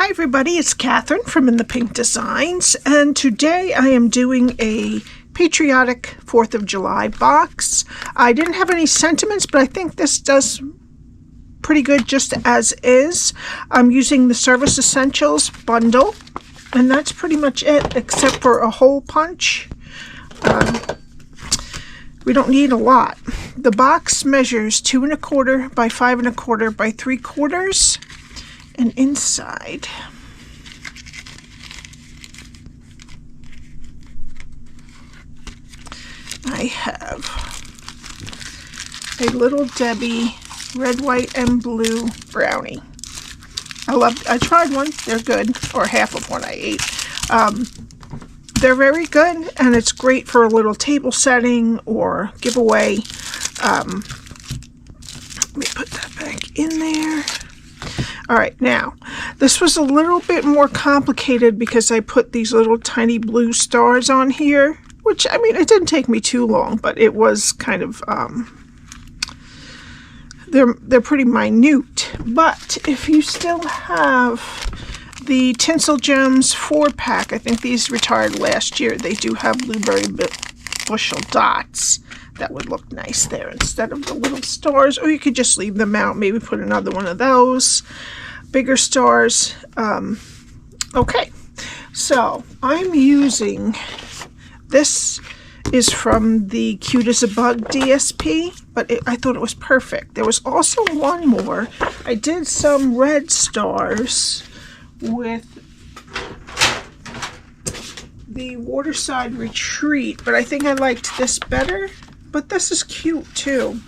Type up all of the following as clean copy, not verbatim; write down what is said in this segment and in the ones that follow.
Hi everybody, it's Cathryn from In the Pink Designs, and today I am doing a patriotic 4th of July box. I didn't have any sentiments, but I think this does pretty good just as is. I'm using the Service Essentials bundle, and that's pretty much it, except for a hole punch. We don't need a lot. The box measures 2 1/4 by 5 1/4 by 3/4. And inside I have a Little Debbie red, white, and blue brownie. I tried one. They're good, or half of one I ate. They're very good, and it's great for a little table setting or giveaway. Let me put that back in there. Alright, now, this was a little bit more complicated because I put these little tiny blue stars on here, which, I mean, it didn't take me too long, but it was kind of, they're pretty minute. But if you still have the Tinsel Gems 4-pack, I think these retired last year, they do have blueberry bushel dots. That would look nice there instead of the little stars, or you could just leave them out, maybe put another one of those bigger stars. Okay, so I'm using, this is from the Cute as a Bug DSP, but I thought it was perfect. There was also one more. I did some red stars with the Waterside Retreat, but I think I liked this better. But this is cute too.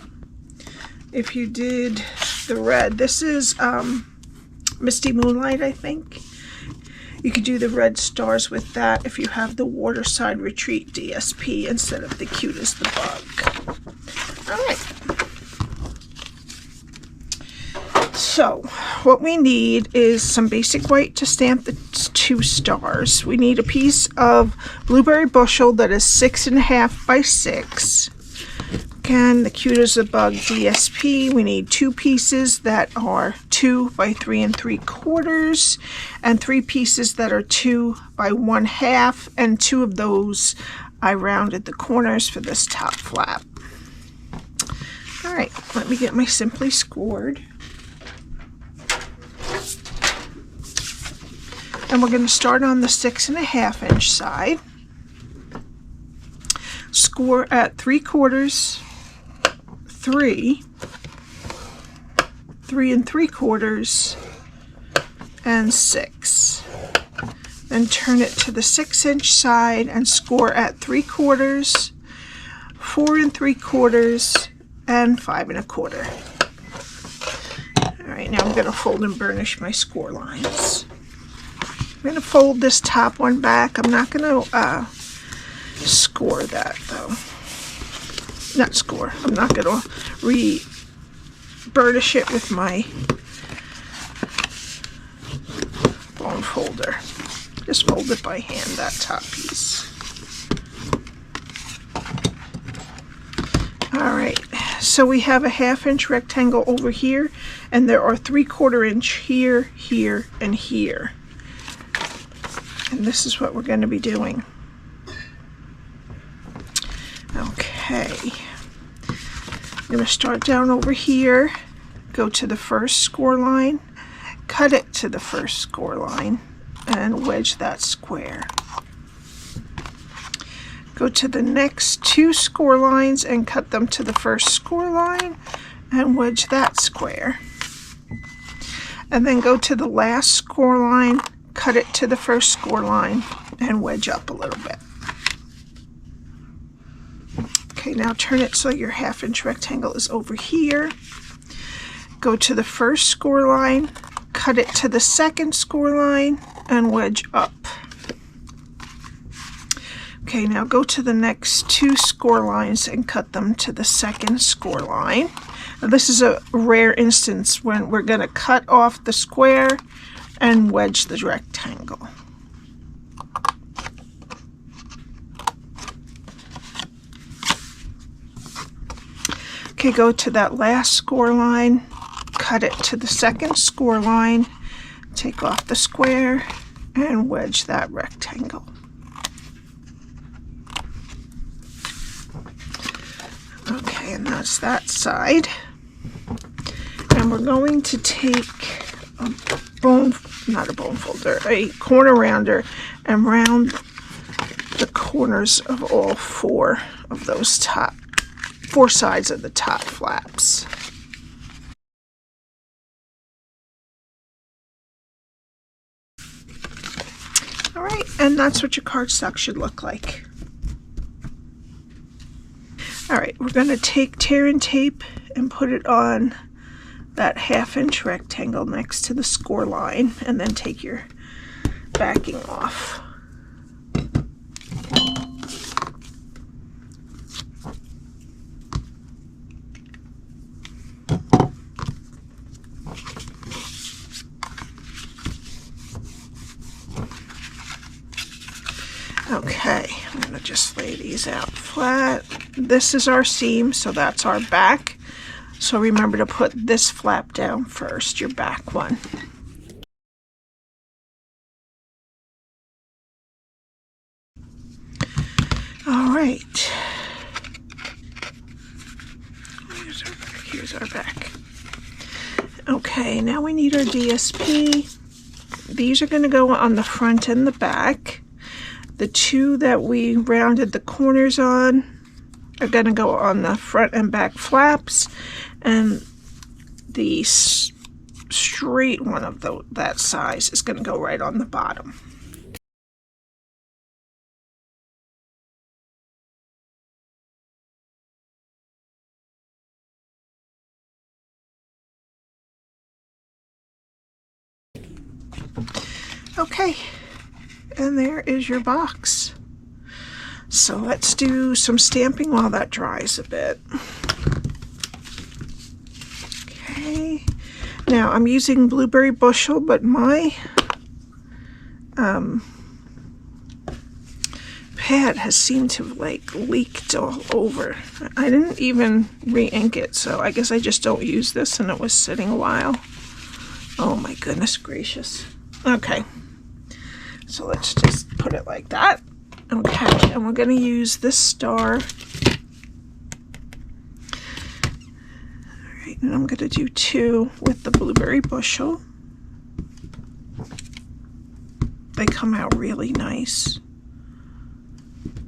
If you did the red, this is Misty Moonlight, I think. You could do the red stars with that if you have the Waterside Retreat DSP instead of the Cute as the Bug. Alright. So, what we need is some basic white to stamp the 2 stars. We need a piece of blueberry bushel that is 6 1/2 by 6. Again, the Cute as a Bug DSP, we need 2 pieces that are 2 by 3 3/4, and 3 pieces that are 2 by 1/2, and 2 of those I rounded the corners for this top flap. Alright, let me get my Simply Scored. And we're going to start on the 6 1/2 inch side. Score at 3/4, 3, 3 3/4, and 6. Then turn it to the 6 inch side and score at 3/4, 4 3/4, and 5 1/4. Alright, now I'm going to fold and burnish my score lines. I'm going to fold this top one back. I'm not going to score that though. Not score. I'm not going to burnish it with my bone folder. Just fold it by hand, that top piece. Alright, so we have a 1/2 inch rectangle over here, and there are 3/4 inch here, here, and here. And this is what we're going to be doing. Okay, I'm going to start down over here, go to the first score line, cut it to the first score line, and wedge that square. Go to the next 2 score lines and cut them to the first score line, and wedge that square. And then go to the last score line, cut it to the first score line, and wedge up a little bit. Okay, now turn it so your 1/2 inch rectangle is over here. Go to the first score line, cut it to the second score line, and wedge up. Okay, now go to the next 2 score lines and cut them to the second score line. Now, this is a rare instance when we're going to cut off the square and wedge the rectangle. Okay, go to that last score line, cut it to the second score line, take off the square and wedge that rectangle. Okay, and that's that side. And we're going to take a corner rounder and round the corners of all four of those four sides of the top flaps. All right, and that's what your cardstock should look like. All right, we're going to take tear and tape and put it on that 1/2 inch rectangle next to the score line, and then take your backing off. Okay, I'm going to just lay these out flat. This is our seam, so that's our back. So remember to put this flap down first, your back one. All right. Here's our back. Okay, now we need our DSP. These are going to go on the front and the back. The two that we rounded the corners on are going to go on the front and back flaps, and the straight one of that size is going to go right on the bottom. Okay, and there is your box. So let's do some stamping while that dries a bit. Okay, now I'm using Blueberry Bushel, but my pad has seemed to have like leaked all over. I didn't even re-ink it, so I guess I just don't use this, and it was sitting a while. Oh my goodness gracious. Okay, so let's just put it like that. Okay, and we're going to use this star. All right, and I'm going to do 2 with the Blueberry Bushel. They come out really nice,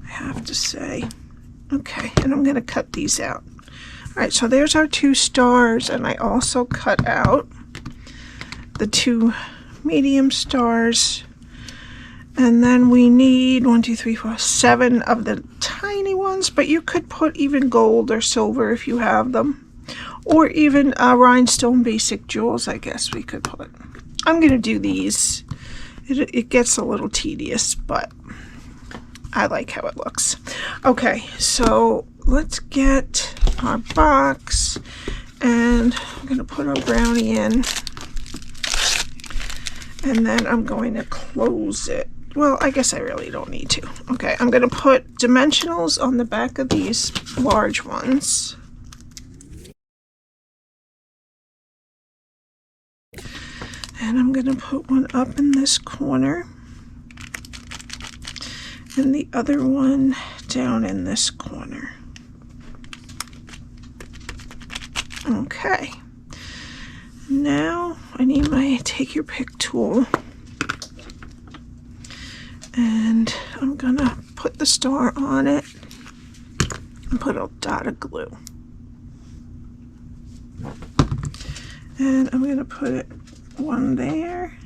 I have to say. Okay, and I'm going to cut these out. All right, so there's our 2 stars, and I also cut out the 2 medium stars. And then we need 1, 2, 3, 4, 7 of the tiny ones, but you could put even gold or silver if you have them, or even rhinestone basic jewels, I guess we could put. I'm going to do these. It gets a little tedious, but I like how it looks. Okay, so let's get our box, and I'm going to put our brownie in, and then I'm going to close it. Well, I guess I really don't need to. Okay, I'm going to put dimensionals on the back of these large ones. And I'm going to put one up in this corner, and the other one down in this corner. Okay. Now I need my take your pick tool. And I'm gonna put the star on it and put a dot of glue. And I'm gonna put one there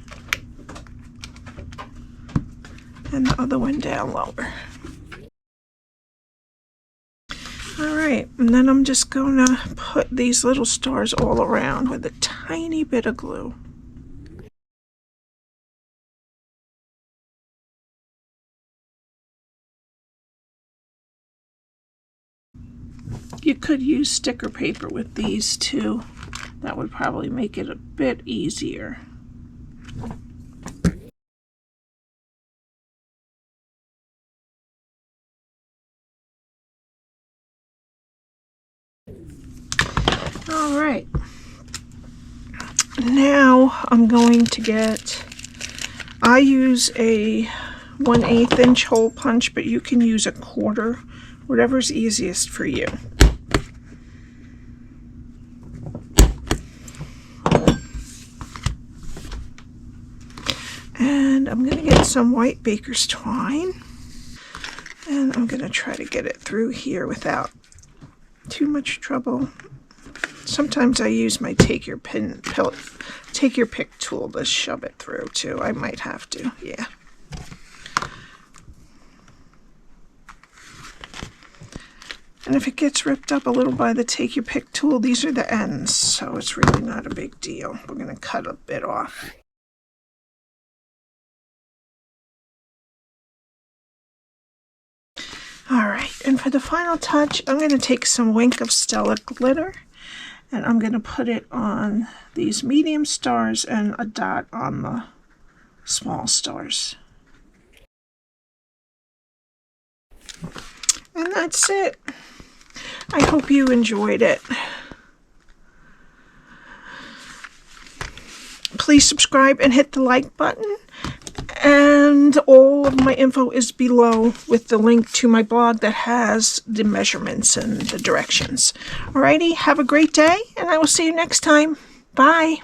and the other one down lower. All right, and then I'm just gonna put these little stars all around with a tiny bit of glue. You could use sticker paper with these too. That would probably make it a bit easier. All right. Now I'm going to get, I use a 1/8 inch hole punch, but you can use a 1/4, whatever's easiest for you. And I'm going to get some white baker's twine, and I'm going to try to get it through here without too much trouble. Sometimes I use my take your pick tool to shove it through too. I might have to, yeah. And if it gets ripped up a little by the take your pick tool, these are the ends, so it's really not a big deal. We're going to cut a bit off. Alright, and for the final touch, I'm going to take some Wink of Stella glitter, and I'm going to put it on these medium stars and a dot on the small stars. And that's it. I hope you enjoyed it. Please subscribe and hit the like button. And all of my info is below with the link to my blog that has the measurements and the directions. Alrighty, have a great day, and I will see you next time. Bye.